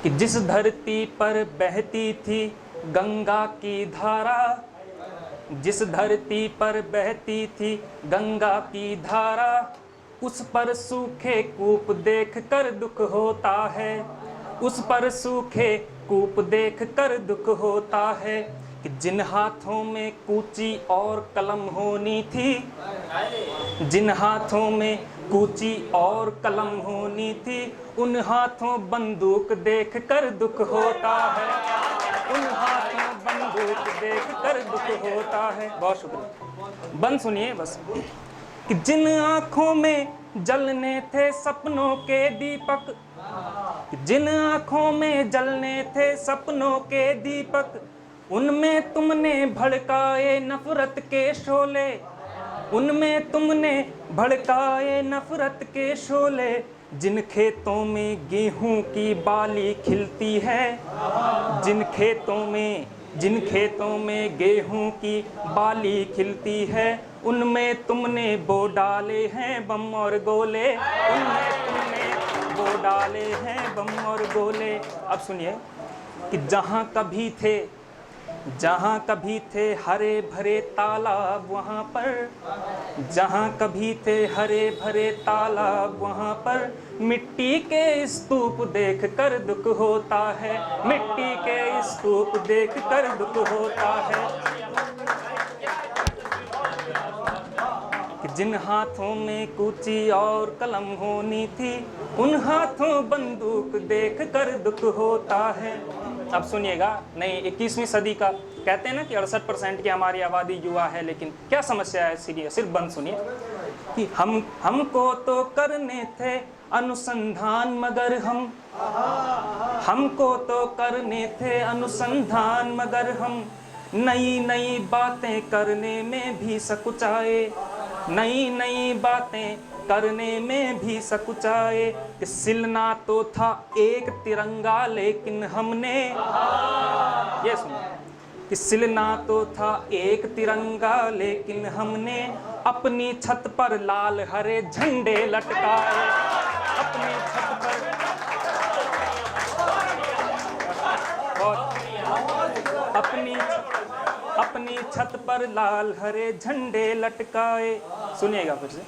कि जिस धरती पर बहती थी गंगा की धारा, जिस धरती पर बहती थी गंगा की धारा, उस पर सूखे कूप देख कर दुख होता है, उस पर सूखे कूप देख कर दुख होता है। कि जिन हाथों में कूची और कलम होनी थी, जिन हाथों में कूची और कलम होनी थी, उन हाथों बंदूक देख कर दुख होता है, उन हाथों बंदूक देख कर दुख होता है। बहुत शुक्रिया। बंद सुनिए बस। कि जिन आंखों में जलने थे सपनों के दीपक, जिन आंखों में जलने थे सपनों के दीपक, उनमें तुमने भड़काए नफरत के शोले, उनमें तुमने भड़काए नफरत के शोले। जिन खेतों में गेहूं की बाली खिलती है, जिन खेतों में गेहूं की बाली खिलती है, उनमें तुमने बो डाले हैं बम और गोले, उनमें तुमने बो डाले हैं बम और गोले। अब सुनिए कि जहां कभी थे हरे भरे तालाब वहाँ पर, जहाँ कभी थे हरे भरे तालाब वहाँ पर, मिट्टी के स्तूप देख कर दुख होता है, मिट्टी के स्तूप देख कर दुख होता है। कि जिन हाथों में कूची और कलम होनी थी, उन हाथों बंदूक देख कर दुख होता है। अब सुनिएगा, नहीं 21वीं सदी का कहते हैं ना कि 68% की हमारी आबादी युवा है, लेकिन क्या समस्या है सिर्फ बंद सुनिए। कि हमको तो करने थे अनुसंधान मगर हमको तो करने थे अनुसंधान मगर हम नई नई बातें करने में भी सकुचाए, नई नई बातें करने में भी सकुचाए। कि सिलना तो था एक तिरंगा लेकिन हमने, ये सुनो, कि सिलना तो था एक तिरंगा लेकिन हमने अपनी छत पर लाल हरे झंडे लटकाए, अपनी छत पर अपनी छत पर लाल हरे झंडे लटकाए। सुनिएगा फिर से।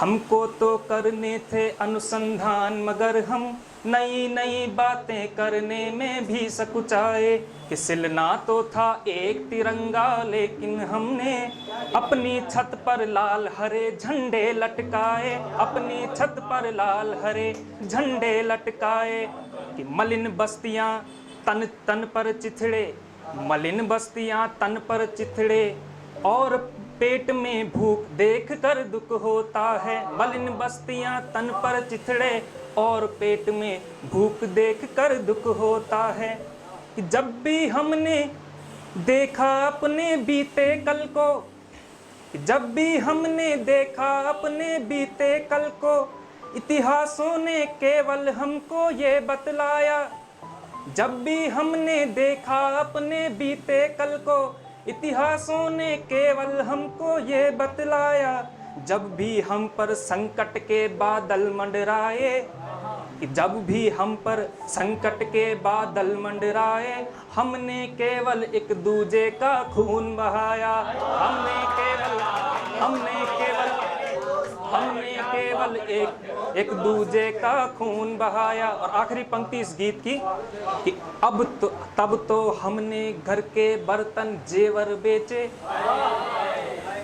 हमको तो करने थे अनुसंधान मगर हम नई नई बातें करने में भी सकुचाए। कि सिलना तो था एक तिरंगा लेकिन हमने अपनी छत पर लाल हरे झंडे लटकाए, अपनी छत पर लाल हरे झंडे लटकाए। कि मलिन बस्तियां तन तन पर चिथड़े, मलिन बस्तियां तन पर चिथड़े और पेट में भूख देख कर दुख होता है, मलिन बस्तियां तन पर चिथड़े और पेट में भूख देख कर दुख होता है। कि जब भी हमने देखा अपने बीते कल को, जब भी हमने देखा अपने बीते कल को, इतिहासों ने केवल हमको ये बतलाया, जब भी हमने देखा अपने बीते कल को, इतिहासों ने केवल हमको ये बतलाया। जब भी हम पर संकट के बादल मंडराए, जब भी हम पर संकट के बादल मंडराए, हमने केवल एक दूजे का खून बहाया, हमने केवल एक दूजे का खून बहाया। और आखिरी पंक्ति इस गीत की कि तब तो हमने घर के बर्तन जेवर बेचे,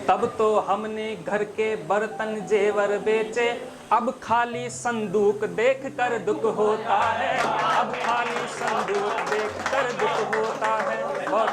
तब तो हमने घर के बर्तन जेवर बेचे, अब खाली संदूक देख कर दुख होता है, अब खाली संदूक देख कर दुख होता है। बहुत